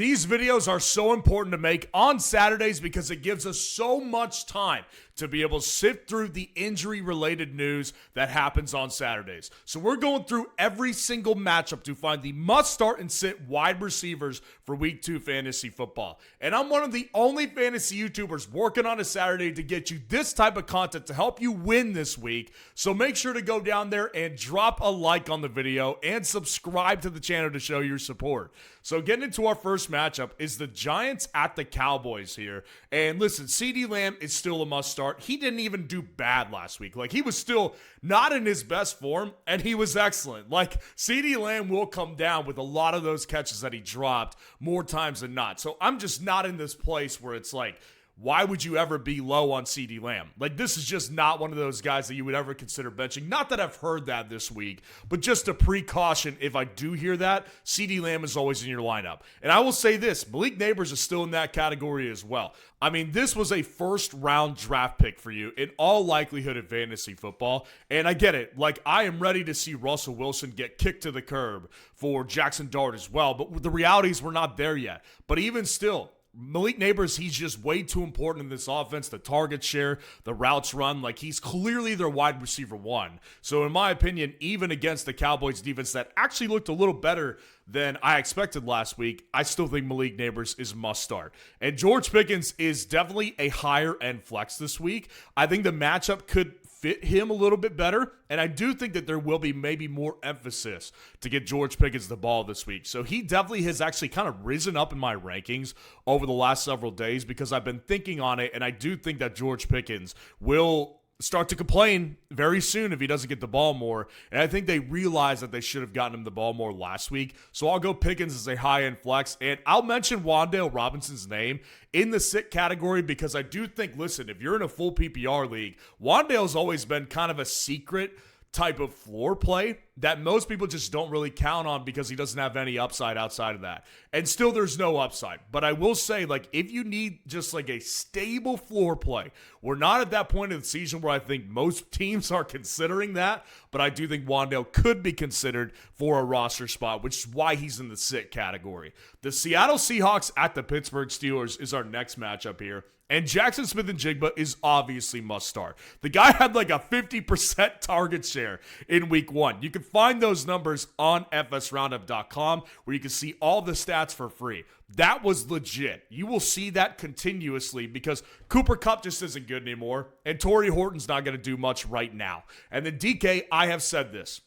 These videos are so important to make on Saturdays because it gives us so much time to be able to sift through the injury-related news that happens on Saturdays. So we're going through every single matchup to find the must-start and sit wide receivers for Week 2 fantasy football. And I'm one of the only fantasy YouTubers working on a Saturday to get you this type of content to help you win this week. So make sure to go down there and drop a like on the video and subscribe to the channel to show your support. So getting into our first matchup is the Giants at the Cowboys here. And listen, CeeDee Lamb is still a must-start. He didn't even do bad last week. Like, he was still not in his best form, and he was excellent. Like, CeeDee Lamb will come down with a lot of those catches that he dropped more times than not. So I'm just not in this place where it's like, why would you ever be low on CeeDee Lamb? Like, this is just not one of those guys that you would ever consider benching. Not that I've heard that this week, but just a precaution, if I do hear that, CeeDee Lamb is always in your lineup. And I will say this, Malik Neighbors is still in that category as well. I mean, this was a first-round draft pick for you in all likelihood in fantasy football. And I get it. Like, I am ready to see Russell Wilson get kicked to the curb for Jackson Dart as well. But the reality is we're not there yet. But even still, Malik Neighbors, he's just way too important in this offense. The target share, the routes run, like, he's clearly their wide receiver one. So in my opinion, even against the Cowboys defense that actually looked a little better than I expected last week, I still think Malik Neighbors is must start. And George Pickens is definitely a higher end flex this week. I think the matchup could fit him a little bit better, and I do think that there will be maybe more emphasis to get George Pickens the ball this week. So he definitely has actually kind of risen up in my rankings over the last several days because I've been thinking on it, and I do think that George Pickens will start to complain very soon if he doesn't get the ball more. And I think they realize that they should have gotten him the ball more last week. So I'll go Pickens as a high-end flex. And I'll mention Wan'Dale Robinson's name in the sit category because I do think, listen, if you're in a full PPR league, Wan'Dale's always been kind of a secret type of floor play that most people just don't really count on because he doesn't have any upside outside of that. And still there's no upside. But I will say, like, if you need just like a stable floor play, we're not at that point of the season where I think most teams are considering that, but I do think Wan'Dale could be considered for a roster spot, which is why he's in the sit category. The Seattle Seahawks at the Pittsburgh Steelers is our next matchup here. And Jackson Smith-Njigba is obviously must start. The guy had like a 50% target share in week 1. You can find those numbers on fsroundup.com where you can see all the stats for free. That was legit. You will see that continuously because Cooper Kupp just isn't good anymore, and Torrey Horton's not going to do much right now. And then DK, I have said this.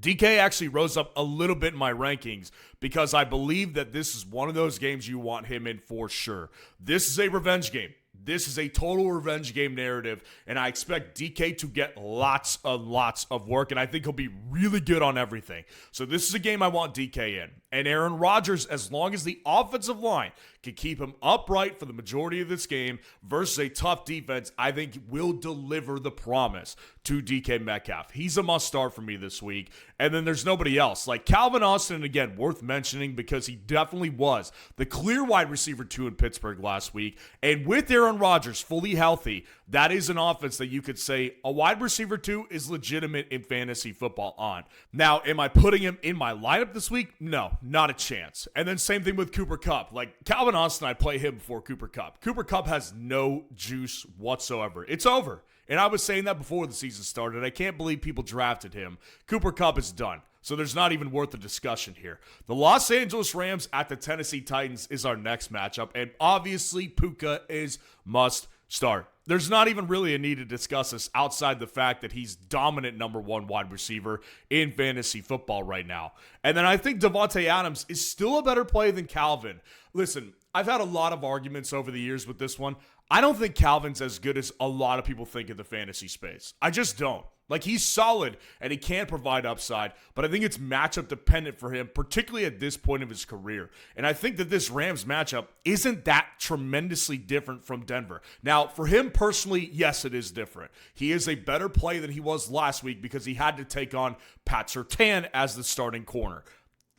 DK actually rose up a little bit in my rankings because I believe that this is one of those games you want him in for sure. This is a revenge game. This is a total revenge game narrative, and I expect DK to get lots of work, and I think he'll be really good on everything. So this is a game I want DK in. And Aaron Rodgers, as long as the offensive line can keep him upright for the majority of this game versus a tough defense, I think will deliver the promise to DK Metcalf. He's a must-start for me this week. And then there's nobody else. Like Calvin Austin, again, worth mentioning because he definitely was the clear wide receiver 2 in Pittsburgh last week. And with Aaron Rodgers fully healthy, that is an offense that you could say a wide receiver 2 is legitimate in fantasy football on. Now, am I putting him in my lineup this week? No, not a chance. And then same thing with Cooper Kupp. Like Calvin Austin, I'd play him before Cooper Kupp. Cooper Kupp has no juice whatsoever. It's over. And I was saying that before the season started. I can't believe people drafted him. Cooper Kupp is done. So there's not even worth the discussion here. The Los Angeles Rams at the Tennessee Titans is our next matchup. And obviously, Puka is must start. There's not even really a need to discuss this outside the fact that he's dominant number 1 wide receiver in fantasy football right now. And then I think Devontae Adams is still a better play than Calvin. Listen, I've had a lot of arguments over the years with this one. I don't think Calvin's as good as a lot of people think in the fantasy space. I just don't. Like, he's solid and he can provide upside, but I think it's matchup dependent for him, particularly at this point of his career. And I think that this Rams matchup isn't that tremendously different from Denver. Now, for him personally, yes, it is different. He is a better play than he was last week because he had to take on Pat Surtain as the starting corner.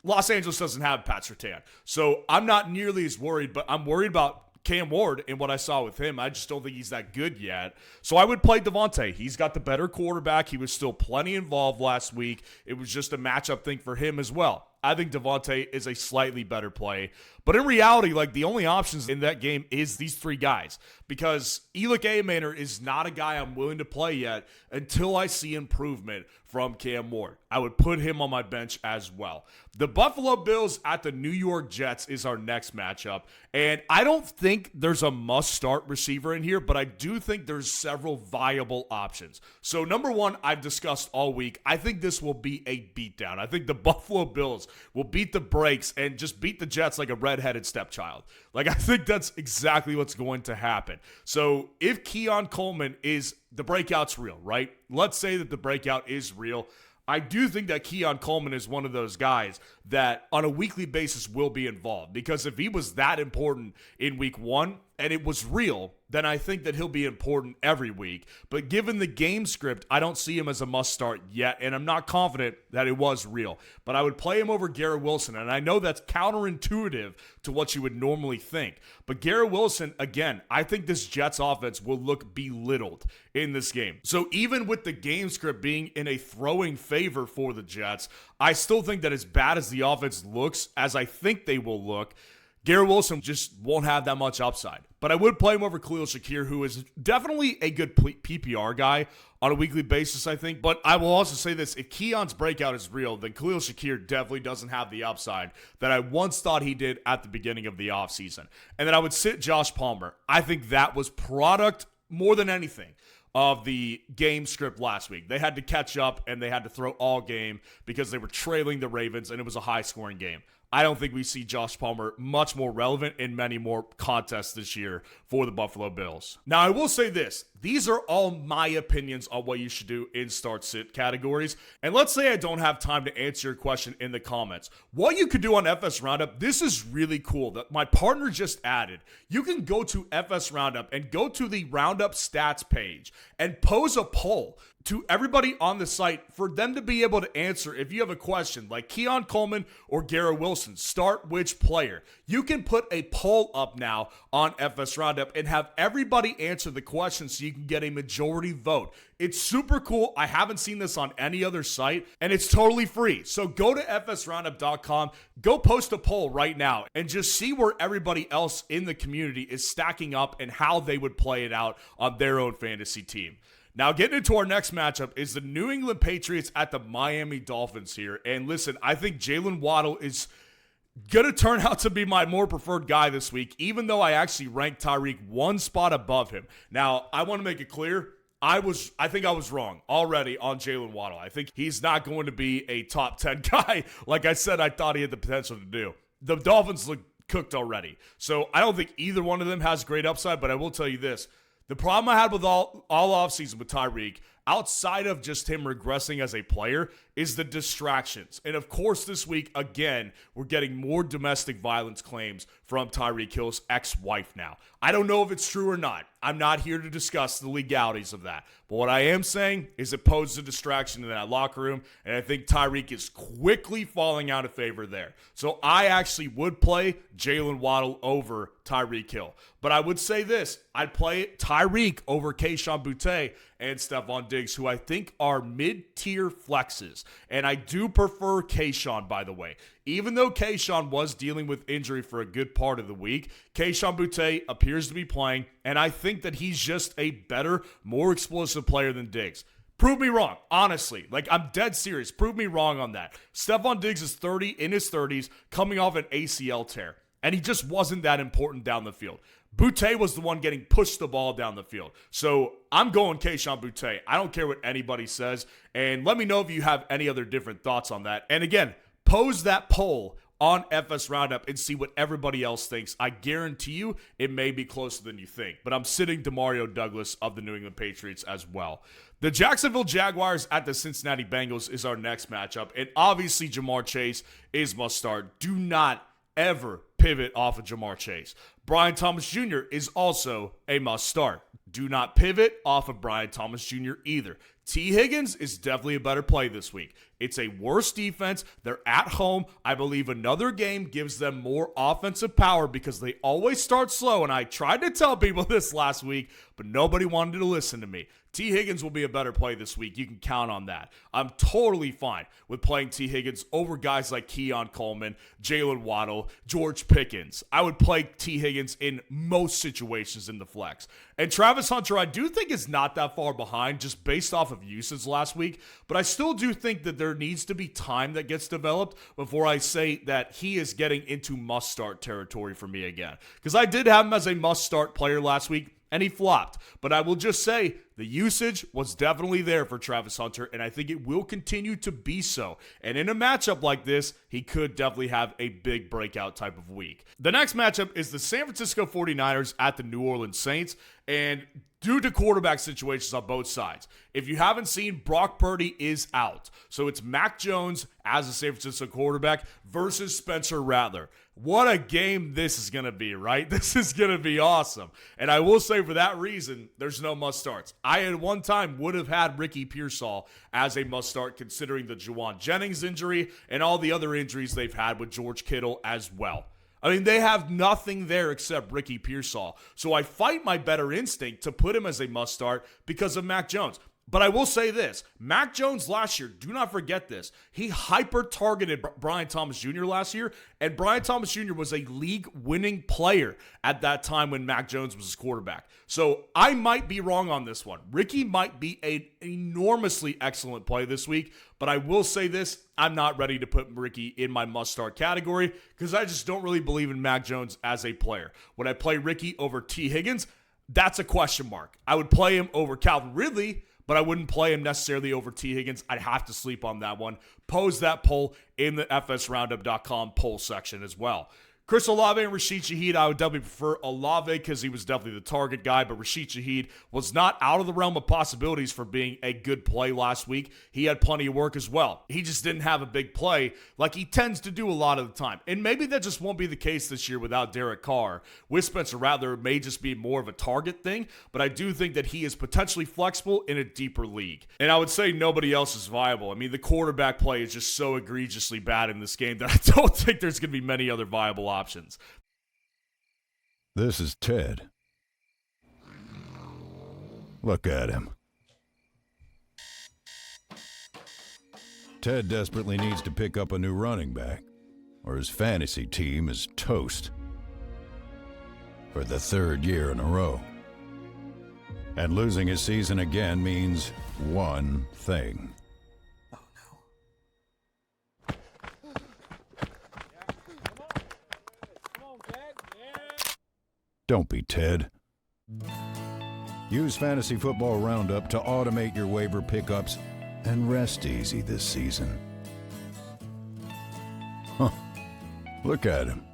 Los Angeles doesn't have Pat Surtain, so I'm not nearly as worried, but I'm worried about Cam Ward and what I saw with him. I just don't think he's that good yet. So I would play Devontae. He's got the better quarterback. He was still plenty involved last week. It was just a matchup thing for him as well. I think Devontae is a slightly better play. But in reality, like, the only options in that game is these three guys, because Elick Aymaner is not a guy I'm willing to play yet until I see improvement from Cam Ward. I would put him on my bench as well. The Buffalo Bills at the New York Jets is our next matchup, and I don't think there's a must-start receiver in here, but I do think there's several viable options. So number one, I've discussed all week. I think this will be a beatdown. I think the Buffalo Bills will beat the brakes and just beat the Jets like a redheaded stepchild. Like, I think that's exactly what's going to happen. So if Keon Coleman is, the breakout's real, right? Let's say that the breakout is real. I do think that Keon Coleman is one of those guys that on a weekly basis will be involved, because if he was that important in week one and it was real, then I think that he'll be important every week. But given the game script, I don't see him as a must start yet, and I'm not confident that it was real. But I would play him over Garrett Wilson, and I know that's counterintuitive to what you would normally think. But Garrett Wilson, again, I think this Jets offense will look belittled in this game. So even with the game script being in a throwing favor for the Jets, I still think that as bad as the offense looks, as I think they will look, Garrett Wilson just won't have that much upside. But I would play him over Khalil Shakir, who is definitely a good PPR guy on a weekly basis, I think. But I will also say this, if Keon's breakout is real, then Khalil Shakir definitely doesn't have the upside that I once thought he did at the beginning of the offseason. And then I would sit Josh Palmer. I think that was product more than anything of the game script last week. They had to catch up and they had to throw all game because they were trailing the Ravens and it was a high-scoring game. I don't think we see Josh Palmer much more relevant in many more contests this year for the Buffalo Bills. Now, I will say this. These are all my opinions on what you should do in start-sit categories. And let's say I don't have time to answer your question in the comments. What you could do on FS Roundup, this is really cool that my partner just added. You can go to FS Roundup and go to the Roundup stats page and pose a poll to everybody on the site for them to be able to answer if you have a question like Keon Coleman or Garrett Wilson, start which player. You can put a poll up now on FS Roundup and have everybody answer the question so you can get a majority vote. It's super cool. I haven't seen this on any other site, and it's totally free. So go to fsroundup.com, go post a poll right now, and just see where everybody else in the community is stacking up and how they would play it out on their own fantasy team. Now, getting into our next matchup is the New England Patriots at the Miami Dolphins here. And listen, I think Jalen Waddle is going to turn out to be my more preferred guy this week, even though I actually ranked Tyreek one spot above him. Now, I want to make it clear, I think I was wrong already on Jalen Waddle. I think he's not going to be a top 10 guy like I said I thought he had the potential to do. The Dolphins look cooked already. So I don't think either one of them has great upside, but I will tell you this. The problem I had with all offseason with Tyreek, outside of just him regressing as a player, is the distractions. And of course, this week, again, we're getting more domestic violence claims from Tyreek Hill's ex-wife now. I don't know if it's true or not. I'm not here to discuss the legalities of that. But what I am saying is it poses a distraction in that locker room, and I think Tyreek is quickly falling out of favor there. So I actually would play Jalen Waddle over Tyreek Hill. But I would say this. I'd play Tyreek over Kayshon Boutte and Stephon Diggs, who I think are mid-tier flexes. And I do prefer Kayshon, by the way. Even though Kayshon was dealing with injury for a good part of the week, Kayshon Boutte appears to be playing, and I think that he's just a better, more explosive player than Diggs. Prove me wrong, honestly. Like, I'm dead serious. Prove me wrong on that. Stephon Diggs is 30, in his 30s, coming off an ACL tear, and he just wasn't that important down the field. Boutte was the one getting pushed the ball down the field. So I'm going Kayshon Boutte. I don't care what anybody says. And let me know if you have any other different thoughts on that. And again, pose that poll on FS Roundup and see what everybody else thinks. I guarantee you it may be closer than you think. But I'm sitting Demario Douglas of the New England Patriots as well. The Jacksonville Jaguars at the Cincinnati Bengals is our next matchup. And obviously Jamar Chase is must start. Do not ever pivot off of Jamar Chase. Brian Thomas Jr. is also a must start. Do not pivot off of Brian Thomas Jr. either. T. Higgins is definitely a better play this week. It's a worse defense. They're at home. I believe another game gives them more offensive power because they always start slow, and I tried to tell people this last week, but nobody wanted to listen to me. T. Higgins will be a better play this week. You can count on that. I'm totally fine with playing T. Higgins over guys like Keon Coleman, Jalen Waddle, George Pickens. I would play T. Higgins in most situations in the flex. And Travis Hunter, I do think is not that far behind just based off of usage last week, but I still do think that there needs to be time that gets developed before I say that he is getting into must-start territory for me again. Because I did have him as a must-start player last week, and he flopped. But I will just say the usage was definitely there for Travis Hunter, and I think it will continue to be so. And in a matchup like this, he could definitely have a big breakout type of week. The next matchup is the San Francisco 49ers at the New Orleans Saints, and due to quarterback situations on both sides. If you haven't seen, Brock Purdy is out. So it's Mac Jones as a San Francisco quarterback versus Spencer Rattler. What a game this is going to be, right? This is going to be awesome. And I will say for that reason, there's no must-starts. I at one time would have had Ricky Pearsall as a must-start considering the Juwan Jennings injury and all the other injuries they've had with George Kittle as well. I mean, they have nothing there except Ricky Pearsall. So I fight my better instinct to put him as a must-start because of Mac Jones. But I will say this, Mac Jones last year, do not forget this, he hyper-targeted Brian Thomas Jr. last year, and Brian Thomas Jr. was a league-winning player at that time when Mac Jones was his quarterback. So I might be wrong on this one. Ricky might be an enormously excellent play this week, but I will say this, I'm not ready to put Ricky in my must-start category because I just don't really believe in Mac Jones as a player. Would I play Ricky over T. Higgins? That's a question mark. I would play him over Calvin Ridley, but I wouldn't play him necessarily over T. Higgins. I'd have to sleep on that one. Pose that poll in the fsroundup.com poll section as well. Chris Olave and Rashid Shaheed, I would definitely prefer Olave because he was definitely the target guy, but Rashid Shaheed was not out of the realm of possibilities for being a good play last week. He had plenty of work as well. He just didn't have a big play like he tends to do a lot of the time. And maybe that just won't be the case this year without Derek Carr. With Spencer Rattler, it may just be more of a target thing, but I do think that he is potentially flexible in a deeper league. And I would say nobody else is viable. I mean, the quarterback play is just so egregiously bad in this game that I don't think there's going to be many other viable options. This is Ted. Look at him. Ted desperately needs to pick up a new running back, or his fantasy team is toast. For the third year in a row. And losing his season again means one thing. Don't be Ted. Use Fantasy Football Roundup to automate your waiver pickups and rest easy this season. Huh. Look at him.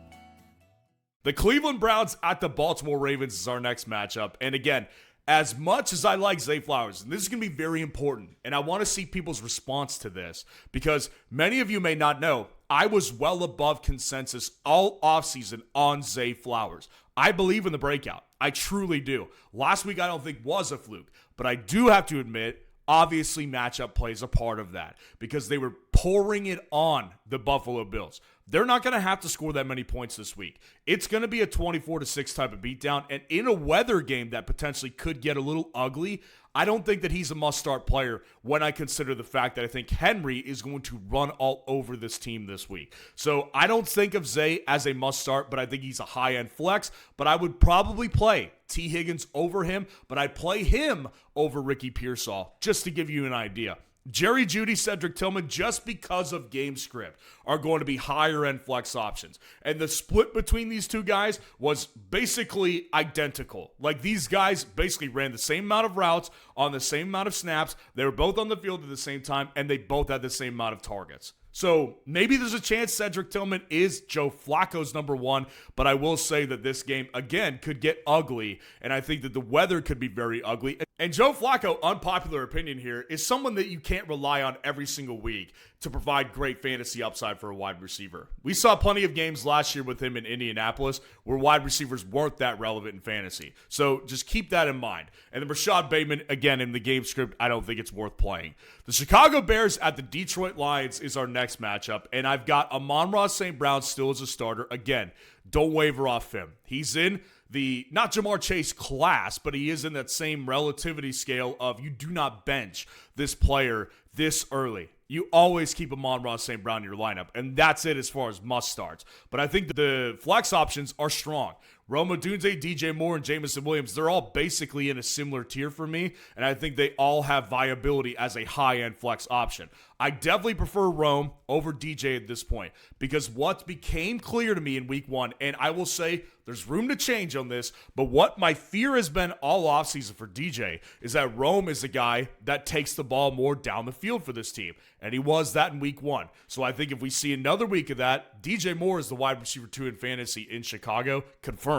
The Cleveland Browns at the Baltimore Ravens is our next matchup. And again, as much as I like Zay Flowers, and this is going to be very important, and I want to see people's response to this, because many of you may not know, I was well above consensus all offseason on Zay Flowers. I believe in the breakout. I truly do. Last week I don't think was a fluke, but I do have to admit, obviously matchup plays a part of that because they were pouring it on the Buffalo Bills. They're not going to have to score that many points this week. It's going to be a 24-6 type of beatdown, and in a weather game that potentially could get a little ugly, I don't think that he's a must-start player when I consider the fact that I think Henry is going to run all over this team this week. So I don't think of Zay as a must-start, but I think he's a high-end flex, but I would probably play T. Higgins over him, but I'd play him over Ricky Pearsall, just to give you an idea. Jerry Jeudy, Cedric Tillman, just because of game script, are going to be higher-end flex options. And the split between these two guys was basically identical. Like, these guys basically ran the same amount of routes on the same amount of snaps. They were both on the field at the same time, and they both had the same amount of targets. So maybe there's a chance Cedric Tillman is Joe Flacco's number one, but I will say that this game, again, could get ugly, and I think that the weather could be very ugly. And Joe Flacco, unpopular opinion here, is someone that you can't rely on every single week to provide great fantasy upside for a wide receiver. We saw plenty of games last year with him in Indianapolis where wide receivers weren't that relevant in fantasy. So just keep that in mind. And then Rashad Bateman, again, in the game script, I don't think it's worth playing. The Chicago Bears at the Detroit Lions is our next matchup. And I've got Amon-Ra St. Brown still as a starter. Again, don't waver off him. He's in the, not Jamar Chase class, but he is in that same relativity scale of you do not bench this player this early. You always keep Amon-Ra St. Brown in your lineup, and that's it as far as must starts. But I think the flex options are strong. Rome Odunze, DJ Moore, and Jamison Williams, they're all basically in a similar tier for me, and I think they all have viability as a high-end flex option. I definitely prefer Rome over DJ at this point because what became clear to me in week one, and I will say there's room to change on this, but what my fear has been all offseason for DJ is that Rome is the guy that takes the ball more down the field for this team, and he was that in week one. So I think if we see another week of that, DJ Moore is the wide receiver 2 in fantasy in Chicago, confirmed.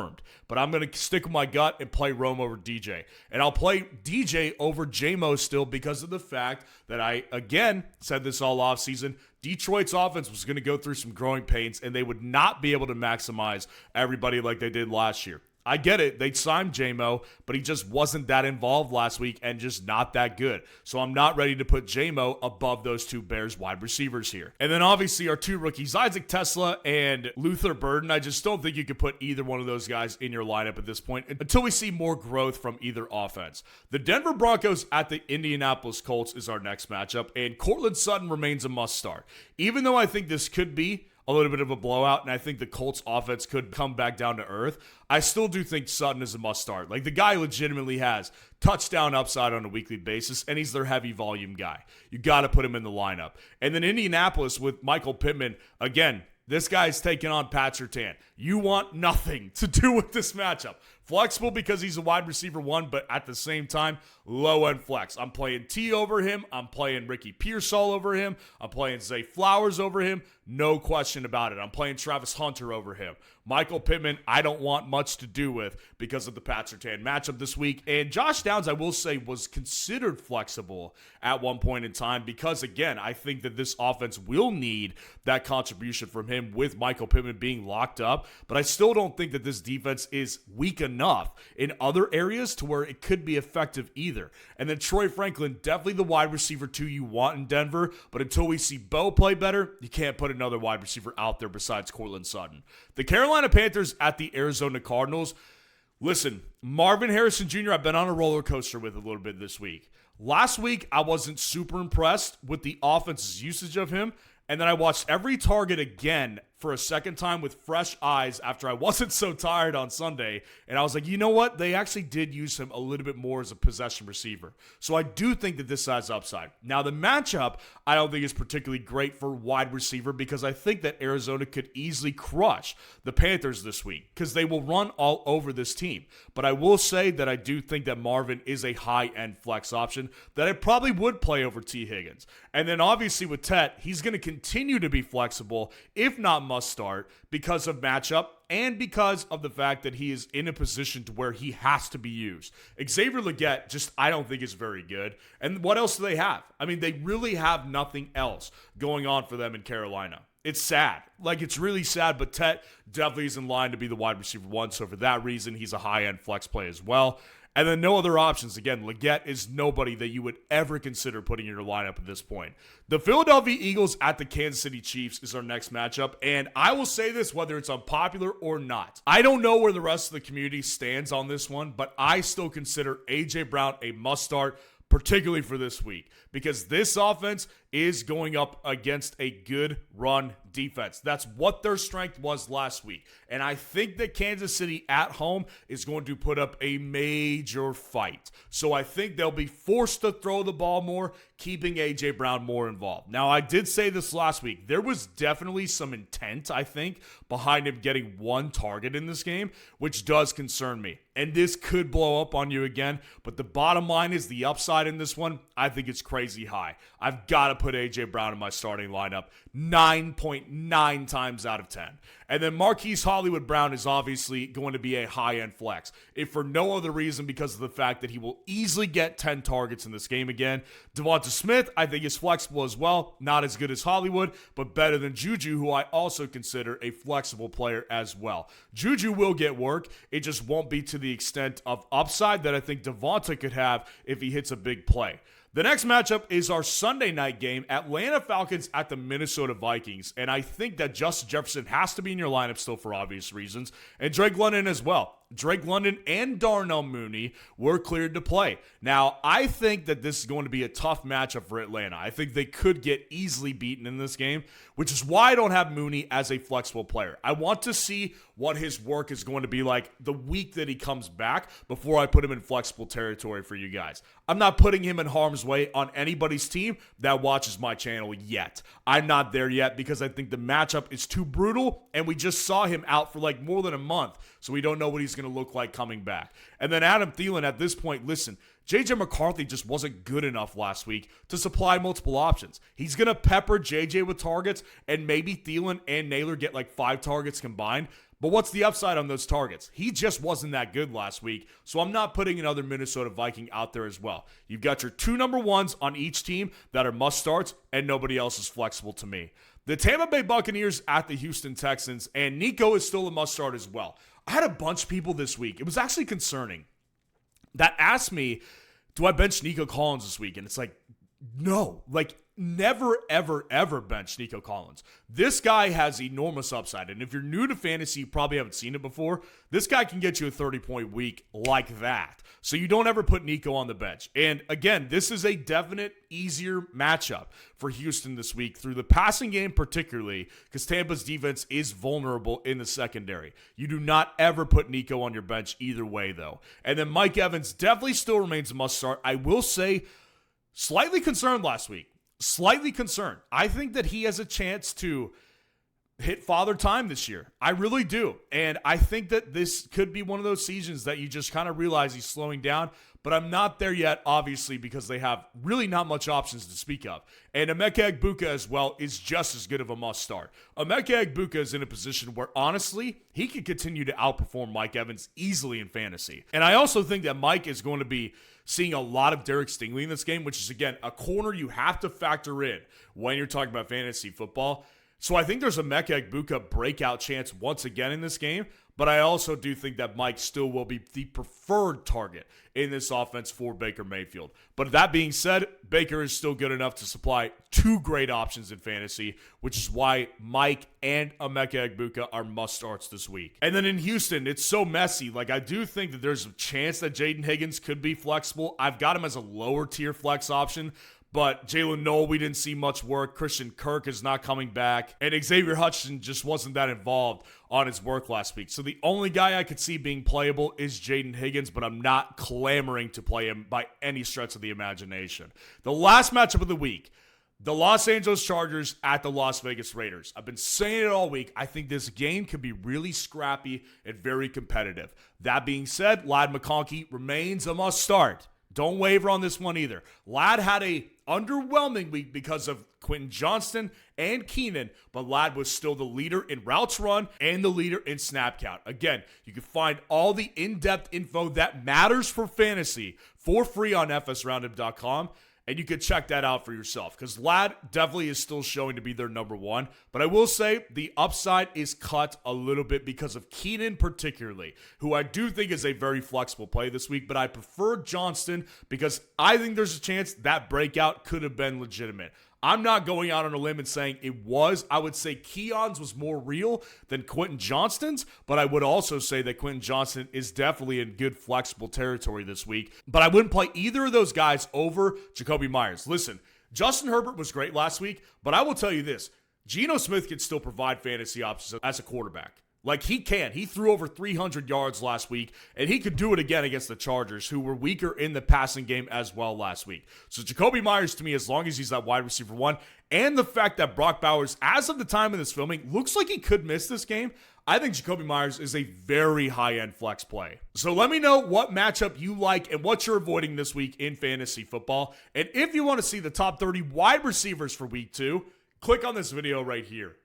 But I'm going to stick with my gut and play Rome over DJ. And I'll play DJ over J-Mo still because of the fact that I, again, said this all offseason, Detroit's offense was going to go through some growing pains, and they would not be able to maximize everybody like they did last year. I get it. They signed J-Mo, but he just wasn't that involved last week and just not that good. So I'm not ready to put J-Mo above those two Bears wide receivers here. And then obviously our two rookies, Isaac Tesla and Luther Burden. I just don't think you could put either one of those guys in your lineup at this point until we see more growth from either offense. The Denver Broncos at the Indianapolis Colts is our next matchup, and Courtland Sutton remains a must start. Even though I think this could be a little bit of a blowout, and I think the Colts offense could come back down to earth, I still do think Sutton is a must start. Like, the guy legitimately has touchdown upside on a weekly basis, and he's their heavy volume guy. You got to put him in the lineup. And then Indianapolis with Michael Pittman, again, this guy's taking on Pat Surtain. You want nothing to do with this matchup. Flexible because he's a wide receiver 1, but at the same time, low-end flex. I'm playing T over him. I'm playing Ricky Pearsall over him. I'm playing Zay Flowers over him. No question about it. I'm playing Travis Hunter over him. Michael Pittman, I don't want much to do with because of the Pat Surtain matchup this week. And Josh Downs, I will say, was considered flexible at one point in time because, again, I think that this offense will need that contribution from him with Michael Pittman being locked up. But I still don't think that this defense is weak enough in other areas to where it could be effective either. And then Troy Franklin, definitely the wide receiver 2 you want in Denver. But until we see Bo play better, you can't put another wide receiver out there besides Courtland Sutton. The Carolina Panthers at the Arizona Cardinals. Listen, Marvin Harrison Jr., I've been on a roller coaster with a little bit this week. Last week, I wasn't super impressed with the offense's usage of him. And then I watched every target again for a second time with fresh eyes after I wasn't so tired on Sunday. And I was like, you know what? They actually did use him a little bit more as a possession receiver. So I do think that this has upside. Now, the matchup, I don't think is particularly great for wide receiver because I think that Arizona could easily crush the Panthers this week because they will run all over this team. But I will say that I do think that Marvin is a high-end flex option that I probably would play over T. Higgins. And then obviously with Tet, he's going to continue to be flexible, if not must start, because of matchup and because of the fact that he is in a position to where he has to be used. Xavier Legette just, I don't think is very good. And what else do they have? I mean, they really have nothing else going on for them in Carolina. It's sad. Like, it's really sad, but Tet definitely is in line to be the wide receiver 1. So for that reason, he's a high-end flex play as well. And then no other options. Again, Legette is nobody that you would ever consider putting in your lineup at this point. The Philadelphia Eagles at the Kansas City Chiefs is our next matchup. And I will say this, whether it's unpopular or not. I don't know where the rest of the community stands on this one, but I still consider A.J. Brown a must-start, particularly for this week, because this offense is going up against a good run defense. That's what their strength was last week. And I think that Kansas City at home is going to put up a major fight. So I think they'll be forced to throw the ball more, keeping A.J. Brown more involved. Now, I did say this last week. There was definitely some intent, I think, behind him getting one target in this game, which does concern me. And this could blow up on you again. But the bottom line is the upside in this one, I think it's crazy high. I've got to put A.J. Brown in my starting lineup 9.9 times out of 10. And then Marquise Hollywood Brown is obviously going to be a high-end flex, if for no other reason because of the fact that he will easily get 10 targets in this game again. Devonta Smith, I think, is flexible as well. Not as good as Hollywood, but better than Juju, who I also consider a flexible player as well. Juju will get work. It just won't be to the extent of upside that I think Devonta could have if he hits a big play. The next matchup is our Sunday night game, Atlanta Falcons at the Minnesota Vikings. And I think that Justin Jefferson has to be in your lineup still for obvious reasons. And Drake London as well. Drake London and Darnell Mooney were cleared to play. Now, I think that this is going to be a tough matchup for Atlanta. I think they could get easily beaten in this game, which is why I don't have Mooney as a flexible player. I want to see what his work is going to be like the week that he comes back before I put him in flexible territory for you guys. I'm not putting him in harm's way on anybody's team that watches my channel yet. I'm not there yet because I think the matchup is too brutal, and we just saw him out for like more than a month, so we don't know what he's going to look like coming back. And then Adam Thielen, at this point, listen, J.J. McCarthy just wasn't good enough last week to supply multiple options. He's going to pepper J.J. with targets, and maybe Thielen and Naylor get like 5 targets combined. But what's the upside on those targets? He just wasn't that good last week, so I'm not putting another Minnesota Viking out there as well. You've got your 2 number ones on each team that are must-starts, and nobody else is flexible to me. The Tampa Bay Buccaneers at the Houston Texans, and Nico is still a must-start as well. I had a bunch of people this week. It was actually concerning that asked me, do I bench Nico Collins this week? And it's like, no, like never, ever, ever bench Nico Collins. This guy has enormous upside. And if you're new to fantasy, you probably haven't seen it before. This guy can get you a 30-point week like that. So you don't ever put Nico on the bench. And again, this is a definite easier matchup for Houston this week through the passing game particularly because Tampa's defense is vulnerable in the secondary. You do not ever put Nico on your bench either way though. And then Mike Evans definitely still remains a must start. I will say slightly concerned last week. Slightly concerned. I think that he has a chance to hit father time this year. I really do. And I think that this could be one of those seasons that you just kind of realize he's slowing down. But I'm not there yet, obviously, because they have really not much options to speak of. And Emeka Egbuka as well is just as good of a must-start. Emeka Egbuka is in a position where, honestly, he could continue to outperform Mike Evans easily in fantasy. And I also think that Mike is going to be seeing a lot of Derek Stingley in this game, which is, again, a corner you have to factor in when you're talking about fantasy football. So I think there's a Emeka Egbuka breakout chance once again in this game, but I also do think that Mike still will be the preferred target in this offense for Baker Mayfield. But that being said, Baker is still good enough to supply 2 great options in fantasy, which is why Mike and Emeka Egbuka are must-starts this week. And then in Houston, it's so messy. Like, I do think that there's a chance that Jaden Higgins could be flexible. I've got him as a lower-tier flex option. But Jalen Noel, we didn't see much work. Christian Kirk is not coming back. And Xavier Hutchinson just wasn't that involved on his work last week. So the only guy I could see being playable is Jaden Higgins, but I'm not clamoring to play him by any stretch of the imagination. The last matchup of the week, the Los Angeles Chargers at the Las Vegas Raiders. I've been saying it all week. I think this game could be really scrappy and very competitive. That being said, Ladd McConkey remains a must-start. Don't waver on this one either. Ladd had a underwhelming week because of Quentin Johnston and Keenan, but Ladd was still the leader in routes run and the leader in snap count. Again, you can find all the in-depth info that matters for fantasy for free on fsroundup.com. And you can check that out for yourself because Ladd definitely is still showing to be their number one. But I will say the upside is cut a little bit because of Keenan particularly, who I do think is a very flexible play this week. But I prefer Johnston because I think there's a chance that breakout could have been legitimate. I'm not going out on a limb and saying it was. I would say Keon's was more real than Quentin Johnston's, but I would also say that Quentin Johnston is definitely in good flexible territory this week. But I wouldn't play either of those guys over Jacoby Myers. Listen, Justin Herbert was great last week, but I will tell you this. Geno Smith can still provide fantasy options as a quarterback. Like, he can. He threw over 300 yards last week, and he could do it again against the Chargers, who were weaker in the passing game as well last week. So Jakobi Meyers, to me, as long as he's that wide receiver one, and the fact that Brock Bowers, as of the time of this filming, looks like he could miss this game, I think Jakobi Meyers is a very high-end flex play. So let me know what matchup you like and what you're avoiding this week in fantasy football. And if you want to see the top 30 wide receivers for week 2, click on this video right here.